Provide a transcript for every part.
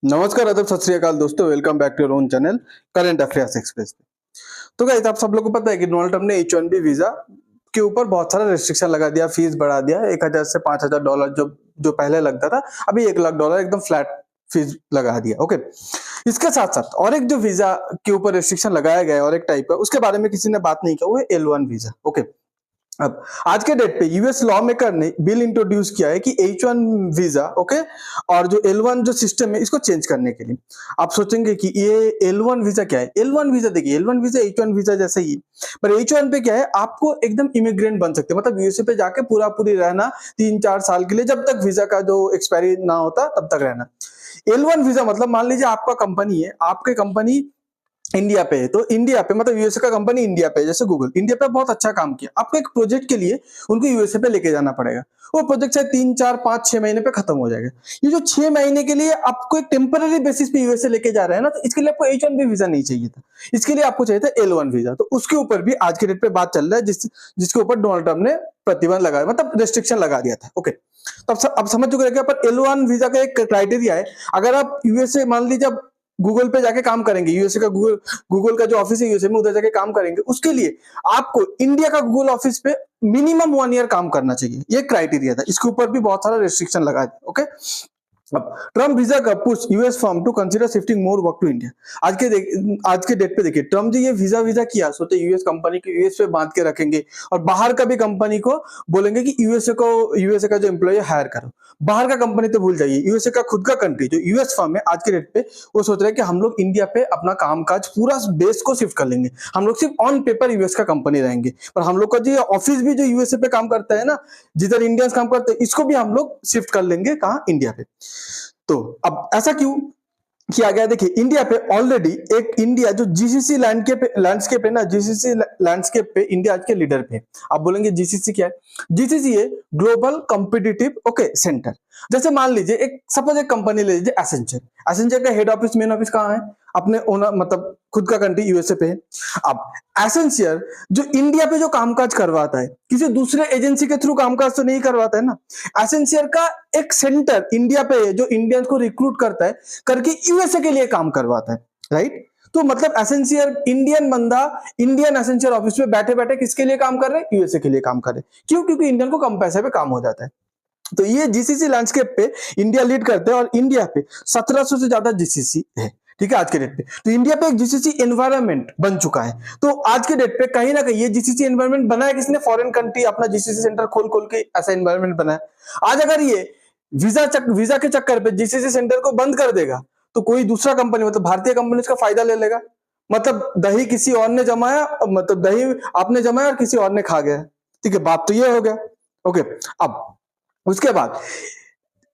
नमस्कार, अदब, सत श्री अकाल दोस्तों। Welcome back to your own channel current affairs express पे। तो गाइस, आप सब लोगों को पता है कि डोनाल्ड ट्रम्प ने H1B वीजा के ऊपर बहुत सारा रेस्ट्रिक्शन लगा दिया, फीस बढ़ा दिया। 1000 से $5000 जो जो पहले लगता था, अभी $1 लाख एकदम फ्लैट फीस लगा दिया। ओके, इसके साथ साथ और एक जो वीजा के ऊपर रेस्ट्रिक्शन लगाया गया है और एक टाइप का, उसके बारे में किसी ने बात नहीं किया, वो है L1 वीजा। ओके, अब आज के डेट पे यूएस लॉ मेकर ने बिल इंट्रोड्यूस किया है कि H1 वीजा, ओके, और जो L1 जो सिस्टम है इसको चेंज करने के लिए। आप सोचेंगे कि ये L1 वीजा क्या है? L1 वीजा देखिए, L1 वीजा H1 वीजा जैसे ही, पर H1 पे क्या है, आपको एकदम इमिग्रेंट बन सकते हैं, मतलब यूएसए पे जाके पूरा पूरी रहना 3-4 साल के लिए, जब तक वीजा का जो एक्सपायरी ना होता तब तक रहना। L1 वीजा मतलब मान लीजिए आपका कंपनी है, आपके कंपनी इंडिया पे है, तो इंडिया पे मतलब यूएसए का कंपनी इंडिया पे, जैसे गूगल इंडिया पे बहुत अच्छा काम किया, आपको एक प्रोजेक्ट के लिए उनको यूएसए पे लेके जाना पड़ेगा। वो प्रोजेक्ट शायद 3-4-5-6 महीने पे खत्म हो जाएगा। ये जो 6 महीने के लिए आपको एक टेम्पररी बेसिस पे यूएसए लेके जा रहे हैं ना, तो इसके लिए आपको H1B वीजा नहीं चाहिए था, इसके लिए आपको चाहिए था L1 वीजा। तो उसके ऊपर भी आज के डेट पे बात चल रहा है, जिसके ऊपर डोनाल्ड ट्रम्प ने प्रतिबंध लगाया, मतलब रेस्ट्रिक्शन लगा दिया था। ओके, तो अब समझ चुके हैं, पर L1 वीजा का एक क्राइटेरिया है। अगर आप यूएसए मान लीजिए आप गूगल पे जाके काम करेंगे, यूएसए का गूगल का जो ऑफिस है यूएसए में, उधर जाके काम करेंगे, उसके लिए आपको इंडिया का गूगल ऑफिस पे मिनिमम 1 ईयर काम करना चाहिए। ये क्राइटेरिया था, इसके ऊपर भी बहुत सारा रेस्ट्रिक्शन लगा दिया। ओके, अब ट्रम्प वीजा का push US firm to consider shifting more work to India. आज के डेट पे देखिए, ट्रम्प जी ये वीजा किया, सोचे यूएस कंपनी को यूएस पे बांध के रखेंगे और बाहर का भी कंपनी को बोलेंगे कि यूएसए का जो एम्प्लॉय हायर करो। बाहर का कंपनी तो भूल जाइए, यूएसए का खुद का कंट्री जो यूएस फर्म है आज के डेट पे, वो सोच रहे हैं कि हम लोग इंडिया पे अपना कामकाज पूरा बेस को शिफ्ट कर लेंगे, हम लोग सिर्फ ऑन पेपर यूएस का कंपनी रहेंगे, पर हम लोग का जो ऑफिस भी जो यूएसए पे काम करता है ना, जिधर इंडियंस काम करते हैं, इसको भी हम लोग शिफ्ट कर लेंगे कहाँ, इंडिया पे। तो अब ऐसा क्यों किया गया? देखिए, इंडिया पे ऑलरेडी एक इंडिया जो जीसीसी लैंडस्केप है ना, जीसीसी लैंडस्केप पे इंडिया आज के लीडर पे। आप बोलेंगे जीसीसी क्या है? जीसीसी है ग्लोबल कॉम्पिटिटिव ओके सेंटर। जैसे मान लीजिए एक सपोज एक कंपनी ले लीजिए एसेंचर। एसेंचर का हेड ऑफिस मेन ऑफिस कहाँ है? अपने ओनर मतलब खुद का कंट्री यूएसए पे है। अब एसेंचर जो इंडिया पे जो कामकाज करवाता है, किसी दूसरे एजेंसी के थ्रू कामकाज तो नहीं करवाता है ना। एसेंचर का एक सेंटर इंडिया पे है जो इंडियंस को रिक्रूट करता है, करके यूएसए के लिए काम करवाता है, राइट। तो मतलब एसेंशियर इंडियन बंदा इंडियन एसेंशियर ऑफिस में बैठे बैठे किसके लिए काम कर रहे हैं? यूएसए के लिए काम कर रहे हैं। क्यों? क्योंकि इंडियन को कम पैसे पे काम हो जाता है। तो ये जीसीसी लैंडस्केप पे इंडिया लीड करते हैं और इंडिया पे 1700 से ज्यादा जीसीसी है, ठीक है, आज के डेट पे। तो इंडिया पे एक जीसीसी एनवायरनमेंट बन चुका है। तो आज के डेट पे कहीं ना कहीं ये जीसीसी एनवायरनमेंट बनाया किसने? फॉरेन कंट्री अपना जीसीसी सेंटर खोल खोल के ऐसा एनवायरनमेंट बनाया। आज अगर ये वीजा के चक्कर पे जीसीसी सेंटर को बंद कर देगा, तो कोई दूसरा कंपनी मतलब भारतीय कंपनी उसका फायदा ले लेगा। मतलब दही किसी और ने जमाया, मतलब दही आपने जमाया और किसी और ने खा गया, ठीक है, बात तो ये हो गया। ओके, अब उसके बाद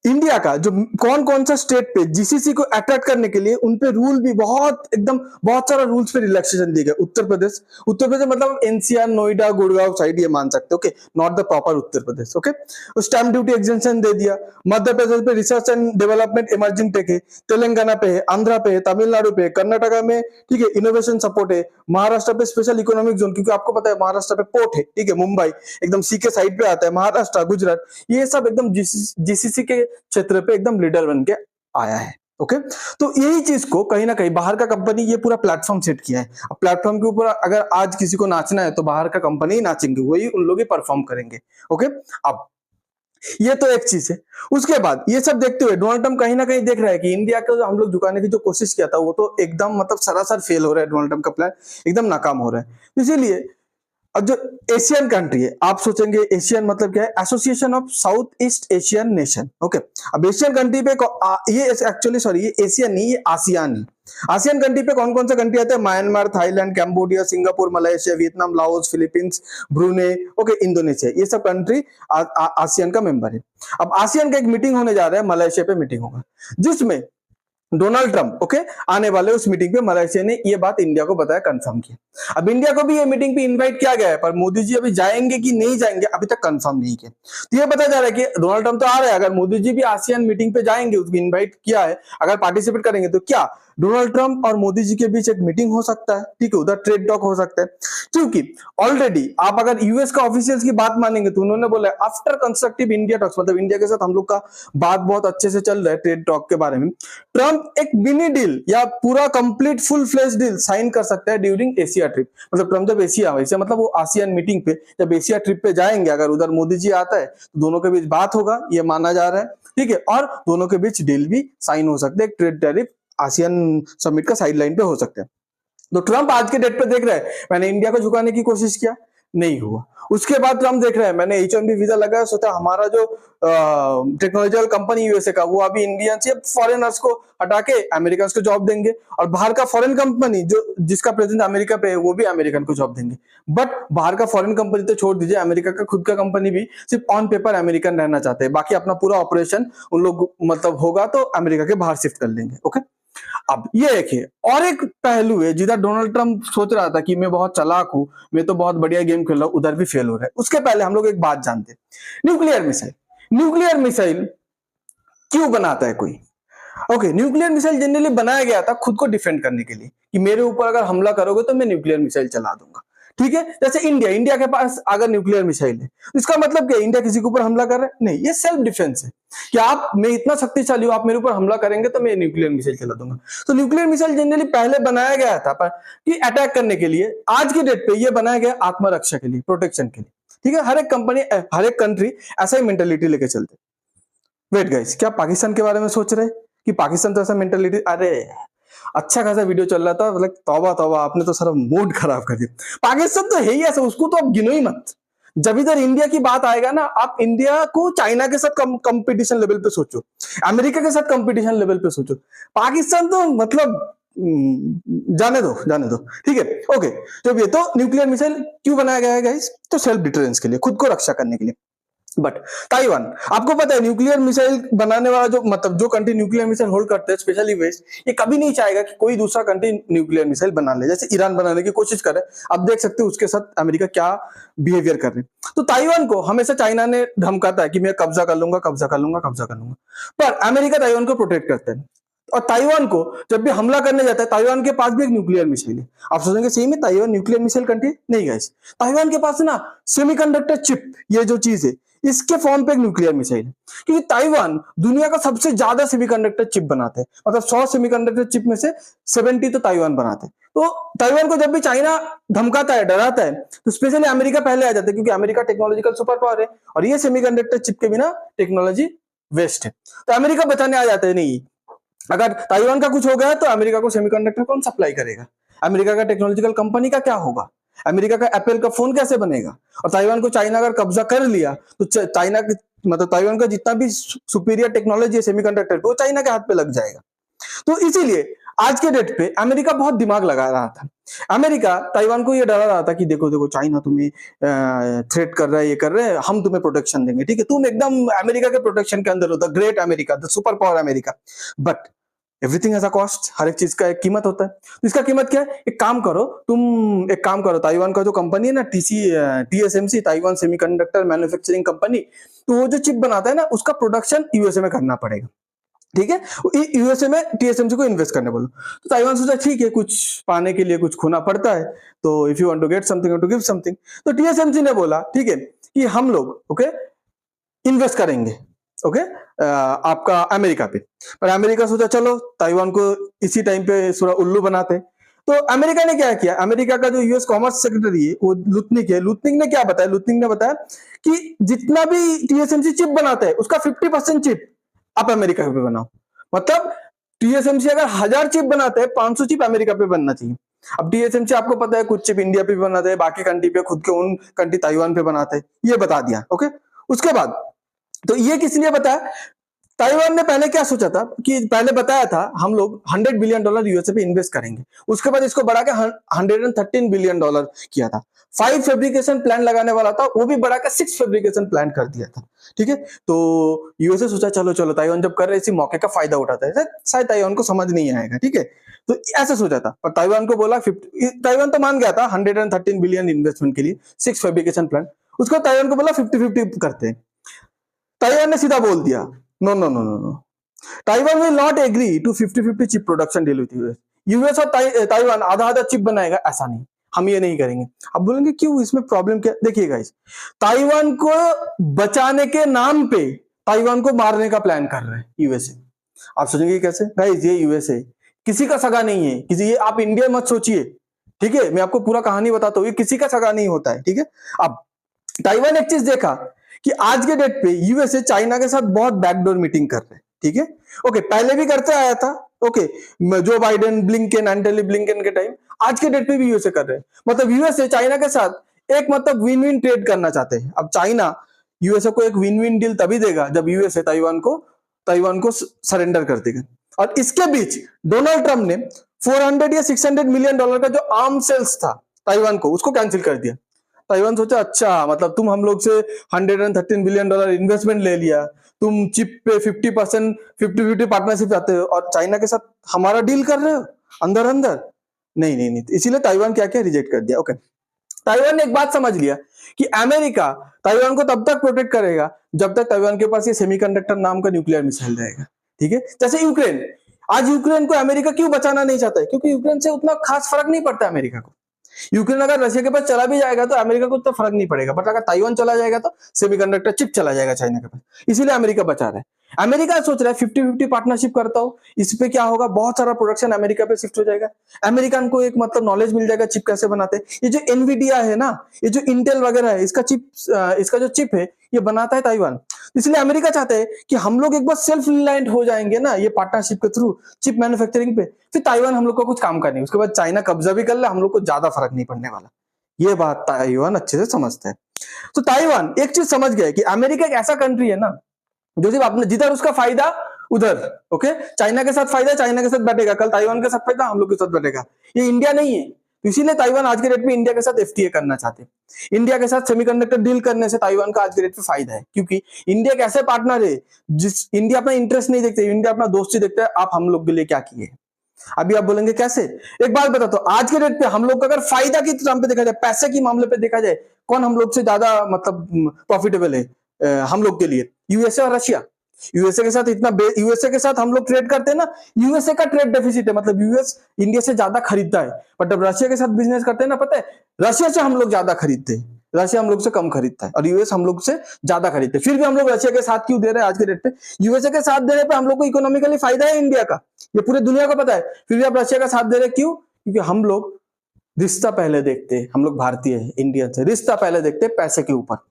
इंडिया का जो कौन कौन सा स्टेट पे जीसीसी को अट्रैक्ट करने के लिए उन पे रूल भी बहुत सारा रूल्स पे रिलैक्सेशन दिया गया। उत्तर प्रदेश मतलब एनसीआर, नोएडा, गुड़गांव साइड ये मान सकते, okay, not the proper Uttar Pradesh. Okay, stamp duty exemption दे दिया। मध्य प्रदेश पे research and development emerging tech है, तेलंगाना पे है, आंध्रा पे है, तमिलनाडु पे है, कर्नाटका में, ठीक है, इनोवेशन सपोर्ट है, महाराष्ट्र पे स्पेशल इकोनॉमिक जोन, क्योंकि आपको पता है महाराष्ट्र पे पोर्ट है, ठीक है, मुंबई एकदम सी के साइड पे आता है, महाराष्ट्र, गुजरात, ये सब एकदम जीसीसी के क्षेत्र पे एकदम लीडर बन के आया है। ओके, तो यही चीज को कहीं ना कहीं बाहर का कंपनी ये पूरा प्लेटफॉर्म सेट किया है। अब प्लेटफॉर्म के ऊपर अगर आज किसी को नाचना है तो बाहर का कंपनी ही नाचेंगे, वही उन लोग ही परफॉर्म करेंगे। ओके, अब ये तो एक चीज है। उसके बाद ये सब देखते हुए डोनाल्ड ट्रम्प कहीं ना कहीं देख रहा है कि इंडिया को हम लोग झुकाने की जो कोशिश किया था वो तो एकदम मतलब सरासर फेल हो रहा है, डोनाल्ड ट्रम्प का प्लान एकदम नाकाम हो रहा है। इसीलिए अब जो एशियन कंट्री है, आप सोचेंगे एशियन मतलब क्या है? Association of south east Asian nation. Okay, अब एशियन कंट्री पे ये एक्चुअली सॉरी ये एशियन नहीं, ये आसियान है। आसियान कंट्री पे कौन कौन सा कंट्री आता है? Myanmar, Thailand, Cambodia, Singapore, Malaysia, Vietnam, Laos, Philippines, Brunei, okay, Indonesia, ये सब कंट्री आसियान का मेंबर है। अब आसियान का एक मीटिंग होने जा रहा है, मलेशिया पे मीटिंग होगा, जिसमें डोनाल्ड ट्रम्प ओके आने वाले उस मीटिंग पे मलेशिया ने ये बात इंडिया को बताया, कंफर्म किया। अब इंडिया को भी ये मीटिंग पे इनवाइट किया गया है, पर मोदी जी अभी जाएंगे कि नहीं जाएंगे अभी तक कंफर्म नहीं किया। तो ये पता जा रहा है कि डोनाल्ड ट्रम्प तो आ रहे हैं, अगर मोदी जी भी आसियान मीटिंग पे जाएंगे, उसको इनवाइट किया है, अगर पार्टिसिपेट करेंगे, तो क्या डोनाल्ड ट्रम्प और मोदी जी के बीच एक मीटिंग हो सकता है, ठीक है, उधर ट्रेड टॉक हो सकता है। क्योंकि ऑलरेडी आप अगर यूएस का ऑफिशियल्स की बात मानेंगे तो उन्होंने बोला आफ्टर कंस्ट्रक्टिव इंडिया टॉक्स, मतलब इंडिया के साथ हम लोग का बात बहुत अच्छे से चल रहा है ट्रेड टॉक के बारे में। ट्रम्प ट्रम्प एक मिनी डील या पूरा complete full flesh deal sign कर सकता है ड्यूरिंग एशिया ट्रिप। मतलब ट्रम्प जब एशिया, वैसे मतलब वो आसियान मीटिंग पे, जब एशिया ट्रिप पे जाएंगे, अगर उधर मोदी जी आता है तो दोनों के बीच बात होगा, ये माना जा रहा है, ठीक है। और दोनों के बीच डील भी साइन हो सकते हैं, ट्रेड टैरिफ आसियान समिट का साइडलाइन पे हो सकते हैं। तो ट्रम्प आज के डेट पे देख रहे हैं, मैंने इंडिया को झुकाने की कोशिश किया, नहीं हुआ। उसके बाद ट्रम्प देख रहे हैं, मैंने H1B वीजा लगाया, सोचा हमारा जो टेक्नोलॉजिकल कंपनी यूएसए का, वो अभी इंडियंस या फॉरेनर्स को हटा के अमेरिकन को जॉब देंगे, और बाहर का फॉरेन कंपनी जो जिसका प्रेजेंस अमेरिका पे है, वो भी अमेरिकन को जॉब देंगे। बट बाहर का फॉरेन कंपनी तो छोड़ दीजिए, अमेरिका का खुद का कंपनी भी सिर्फ ऑन पेपर अमेरिकन रहना चाहते हैं, बाकी अपना पूरा ऑपरेशन उन लोग मतलब होगा तो अमेरिका के बाहर शिफ्ट कर लेंगे। ओके, अब ये देखिए और एक पहलू है जिधर डोनाल्ड ट्रंप सोच रहा था कि मैं बहुत चालाक हूं, मैं तो बहुत बढ़िया गेम खेल रहा हूं, उधर भी फेल हो रहा है। उसके पहले हम लोग एक बात जानते हैं, न्यूक्लियर मिसाइल। न्यूक्लियर मिसाइल क्यों बनाता है कोई? ओके, न्यूक्लियर मिसाइल जनरली बनाया गया था खुद को डिफेंड करने के लिए, कि मेरे ऊपर अगर हमला करोगे तो मैं न्यूक्लियर मिसाइल चला दूंगा, ठीक है। जैसे इंडिया के पास अगर न्यूक्लियर मिसाइल है, इसका मतलब क्या? इंडिया किसी के ऊपर हमला कर रहा है? नहीं, ये सेल्फ डिफेंस है कि आप, मैं इतना शक्तिशाली हूं, आप मेरे ऊपर हमला करेंगे तो मैं न्यूक्लियर मिसाइल चला दूंगा। तो न्यूक्लियर मिसाइल जनरली पहले बनाया गया था कि अटैक करने के लिए। आज की डेट पे ये बनाया गया आत्मरक्षा के लिए, प्रोटेक्शन के लिए, ठीक है। हर एक कंपनी, हर एक कंट्री ऐसा ही मेंटेलिटी लेके चलते। वेट गाइस, क्या पाकिस्तान के बारे में सोच रहे कि पाकिस्तान तो ऐसा मेंटेलिटी? अरे अच्छा खासा वीडियो चल रहा था, मतलब तौबा तौबा, आपने तो सारा मूड खराब कर दिया। पाकिस्तान तो है ही ऐसा, उसको तो आप गिनो ही मत। जब इधर इंडिया की बात आएगा ना, आप इंडिया को चाइना के साथ कंपटीशन लेवल पे सोचो, अमेरिका के साथ कंपटीशन लेवल पे सोचो। पाकिस्तान तो मतलब जाने दो, जाने दो, ठीक है। ओके, तो ये तो न्यूक्लियर मिसाइल क्यों बनाया गया है गाइस? तो सेल्फ डिफेंस के लिए, खुद को रक्षा करने के लिए। बट ताइवान, आपको पता है न्यूक्लियर मिसाइल बनाने वाला जो, मतलब जो कंट्री न्यूक्लियर मिसाइल होल्ड करते हैं, स्पेशली वेस्ट, ये कभी नहीं चाहेगा कि कोई दूसरा कंट्री न्यूक्लियर मिसाइल बना ले। जैसे ईरान बनाने की कोशिश करे, आप देख सकते हो उसके साथ अमेरिका क्या बिहेवियर कर रहे हैं। तो ताइवान को हमेशा चाइना ने धमकाता है कि मैं कब्जा कर लूंगा, कब्जा कर लूंगा, कब्जा कर लूंगा, पर अमेरिका ताइवान को प्रोटेक्ट करता है। और ताइवान को जब भी हमला करने जाता है, ताइवान के पास भी एक न्यूक्लियर मिसाइल है। आप सोचेंगे सही में ताइवान न्यूक्लियर मिसाइल कंट्री? नहीं गाइस, ताइवान के पास ना सेमीकंडक्टर चिप, ये जो चीज है, इसके फॉर्म पे एक न्यूक्लियर मिसाइल है। क्योंकि ताइवान दुनिया का सबसे ज्यादा सेमीकंडक्टर चिप बनाते हैं, मतलब 100 सेमीकंडक्टर चिप में से 70 तो ताइवान बनाते हैं। तो ताइवान को जब भी चाइना धमकाता है, डराता है, तो स्पेशली अमेरिका पहले आ जाता है, क्योंकि अमेरिका टेक्नोलॉजिकल सुपर पावर है, और ये सेमीकंडक्टर चिप के बिना टेक्नोलॉजी वेस्ट है। तो अमेरिका बचाने आ जाते हैं। नहीं, अगर ताइवान का कुछ हो गया तो अमेरिका को सेमीकंडक्टर कौन सप्लाई करेगा? अमेरिका का टेक्नोलॉजिकल कंपनी का क्या होगा? अमेरिका का एप्पल का फोन कैसे बनेगा? और ताइवान को चाइना अगर कब्जा कर लिया तो चाइना मतलब ताइवान का जितना भी सुपीरियर टेक्नोलॉजी है सेमीकंडक्टर पे, वो चाइना के हाथ पे लग जाएगा। तो इसीलिए आज के डेट पे अमेरिका बहुत दिमाग लगा रहा था। अमेरिका ताइवान को ये डरा रहा था कि देखो देखो, चाइना तुम्हें थ्रेट कर रहा है, ये कर रहे हैं, हम तुम्हें प्रोटेक्शन देंगे, ठीक है, तुम एकदम अमेरिका के प्रोटेक्शन के अंदर हो, the great America, the superpower America. But everything has a cost, हर एक चीज का एक कीमत होता है। तो इसका कीमत क्या है? एक काम करो, ताइवान का जो कंपनी है ना, TSMC, Taiwan semiconductor manufacturing company, तो वो जो चिप बनाता है ना, उसका प्रोडक्शन यूएसए में करना पड़ेगा, ठीक है। यूएसए में TSMC को इन्वेस्ट करने बोलो। तो ताइवान सोचा ठीक है, कुछ पाने के लिए कुछ खोना पड़ता है, तो if you want to get something, you to give something. तो TSMC ने बोला ठीक है कि हम लोग ओके इन्वेस्ट करेंगे, ओके आपका अमेरिका पे। पर अमेरिका सोचा चलो ताइवान को इसी टाइम पे थोड़ा उल्लू बनाते। तो अमेरिका ने क्या किया? अमेरिका का जो यूएस कॉमर्स सेक्रेटरी है वो लुत्निक है, लुत्निक ने क्या बताया? लुत्निक ने बताया कि जितना भी TSMC चिप बनाता है उसका 50% चिप आप अमेरिका पे बनाओ। मतलब TSMC अगर 1000 चिप बनाते हैं, 500 चिप अमेरिका पे बनना चाहिए। अब TSMC आपको पता है कुछ चिप इंडिया पे भी बनाते हैं, बाकी कंट्री पे, खुद के उन कंट्री ताइवान पे बनाते हैं, ये बता दिया। ओके, उसके बाद तो ये किस लिए बताया? ताइवान ने पहले क्या सोचा था कि पहले बताया था हम लोग $100 बिलियन यूएसए पे इन्वेस्ट करेंगे, उसके बाद इसको बढ़ा के $113 बिलियन किया था। 5 फैब्रिकेशन प्लान लगाने वाला था, वो भी बढ़ा के 6 फैब्रिकेशन प्लान कर दिया था, ठीक है। तो यूएसए सोचा चलो चलो, ताइवान जब कर रहे इसी मौके का फायदा उठाता है, शायद ताइवान को समझ नहीं आएगा, ठीक है। तो ऐसे सोचा था, पर ताइवान को बोला ताइवान तो मान गया था 113 बिलियन इन्वेस्टमेंट के लिए, 6 फैब्रिकेशन प्लान। उसको ताइवान को बोला 50-50 करते हैं। ताइवान ने सीधा बोल दिया no no no no no, Taiwan will not agree to 50-50 chip production deal with US. US और ताइवान आधा आधा चिप बनाएगा, ऐसा नहीं, हम ये नहीं करेंगे। अब बोलेंगे क्यों, इसमें प्रॉब्लम क्या? देखिए गाइस, ताइवान को बचाने के नाम पे ताइवान को मारने का प्लान कर रहे हैं यूएसए। आप सोचेंगे कैसे गाइस, ये यूएसए किसी का सगा नहीं है, किसी, ये आप इंडिया मत सोचिए, ठीक है, मैं आपको पूरा कहानी बताता हूँ, ये किसी का सगा नहीं होता है, ठीक है। अब ताइवान एक चीज देखा कि आज के डेट पे यूएसए चाइना के साथ बहुत बैकडोर मीटिंग कर रहे हैं, ठीक है। ओके, पहले भी करते आया था, okay, Joe Biden, Blinken, Antony Blinken के टाइम, आज के डेट पे भी यूएसए कर रहे हैं। मतलब यूएसए चाइना के साथ एक मतलब विन विन ट्रेड करना चाहते हैं। अब चाइना यूएसए को एक विन विन डील तभी देगा जब यूएसए ताइवान को सरेंडर कर देगा। और इसके बीच डोनाल्ड ट्रंप ने 400 या 600 मिलियन डॉलर का जो आर्म सेल्स था ताइवान को, उसको कैंसिल कर दिया। ताइवान सोचा अच्छा, मतलब तुम हम लोग से 113 बिलियन डॉलर इन्वेस्टमेंट ले लिया, तुम चिप पे 50% 50-50 पार्टनरशिप चाहते हो और चाइना के साथ हमारा डील कर रहे हो अंदर अंदर। नहीं नहीं नहीं, इसीलिए ताइवान क्या क्या रिजेक्ट कर दिया। ओके, ताइवान ने एक बात समझ लिया कि अमेरिका ताइवान को तब तक प्रोटेक्ट करेगा जब तक ताइवान के पास ये सेमीकंडक्टर नाम का न्यूक्लियर मिसाइल रहेगा, ठीक है। जैसे यूक्रेन, आज यूक्रेन को अमेरिका क्यों बचाना नहीं चाहता है? क्योंकि यूक्रेन से उतना खास फर्क नहीं पड़ता अमेरिका को। यूक्रेन अगर रशिया के पास चला भी जाएगा तो अमेरिका को उतना फर्क नहीं पड़ेगा, बट अगर ताइवान चला जाएगा तो सेमीकंडक्टर चिप चला जाएगा चाइना के पास, इसीलिए अमेरिका बचा रहा है। अमेरिका सोच रहा है 50-50 पार्टनरशिप करता हूं, इस पे क्या होगा, बहुत सारा प्रोडक्शन अमेरिका पे शिफ्ट हो जाएगा, अमेरिकन को एक मतलब नॉलेज मिल जाएगा चिप कैसे बनाते हैं। ये जो एनवीडिया है ना, ये जो इंटेल वगैरह है, इसका जो चिप है ये बनाता है ताइवान। इसलिए अमेरिका चाहता है कि हम लोग एक बार सेल्फ रिलायंट हो जाएंगे ना ये पार्टनरशिप के थ्रू चिप मैन्युफैक्चरिंग पे, फिर ताइवान हम लोग का कुछ काम का नहीं, उसके बाद चाइना कब्जा भी कर ले, हम लोग को ज्यादा फर्क नहीं पड़ने वाला। ये बात ताइवान अच्छे से समझता है। तो ताइवान एक चीज समझ गया कि अमेरिका एक ऐसा कंट्री है ना जो सिर्फ अपने जिधर उसका फायदा उधर, ओके, चाइना के साथ फायदा चाइना के साथ बैठेगा, कल ताइवान के साथ फायदा हम लोग के साथ बैठेगा, ये इंडिया नहीं है। तो इसीलिए ताइवान आज के डेट में इंडिया के साथ एफटीए करना चाहते हैं। इंडिया के साथ सेमीकंडक्टर डील करने से ताइवान का आज के डेट में फायदा है, क्योंकि इंडिया एक ऐसे पार्टनर है जिस इंडिया अपना इंटरेस्ट नहीं देखते, इंडिया अपना दोस्ती देखता है, आप हम लोग के लिए क्या किए। अभी आप बोलेंगे कैसे, एक बात बताता हूं, आज के डेट पे हम लोग का अगर फायदा की तरफ पे देखा जाए, पैसे की मामले पे देखा जाए, कौन हम लोग से ज्यादा मतलब प्रॉफिटेबल है हम लोग के लिए, यूएसए और रशिया। यूएसए के साथ यूएसए के साथ हम लोग ट्रेड करते हैं ना, यूएसए का ट्रेड डेफिसिट है, मतलब यूएस इंडिया से ज्यादा खरीदता है। बट जब रशिया के साथ बिजनेस करते हैं ना, पता है रशिया से हम लोग ज्यादा खरीदते हैं, रशिया हम लोग से कम खरीदता है और यूएस हम लोग से ज्यादा खरीदते हैं। फिर भी हम लोग रशिया के साथ क्यों दे रहे हैं आज के डेट पे, यूएसए के साथ देने पे हम लोग को इकोनॉमिकली फायदा है इंडिया का, ये पूरे दुनिया को पता है, फिर भी आप रशिया का साथ दे रहे हैं, क्यों? क्योंकि हम लोग रिश्ता पहले देखते हैं, हम लोग भारतीय है, इंडियन से रिश्ता पहले देखते हैं पैसे के ऊपर,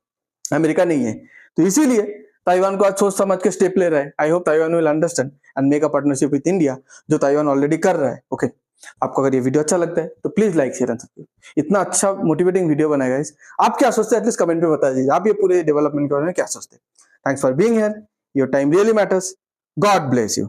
अमेरिका नहीं है। तो इसीलिए ताइवान को आज सोच समझ के स्टेप ले रहा है। I hope Taiwan will understand and make a partnership with India, जो ताइवान ऑलरेडी कर रहा है। ओके, आपको अगर ये वीडियो अच्छा लगता है तो please like share and subscribe. इतना अच्छा मोटिवेटिंग वीडियो बनाएगा इस, आप क्या सोचते हैं एटलीस्ट कमेंट पे बता दीजिए, आप ये पूरे डेवलपमेंट के बारे में क्या सोचते हैं। Thanks for being here, your time really matters, God bless you.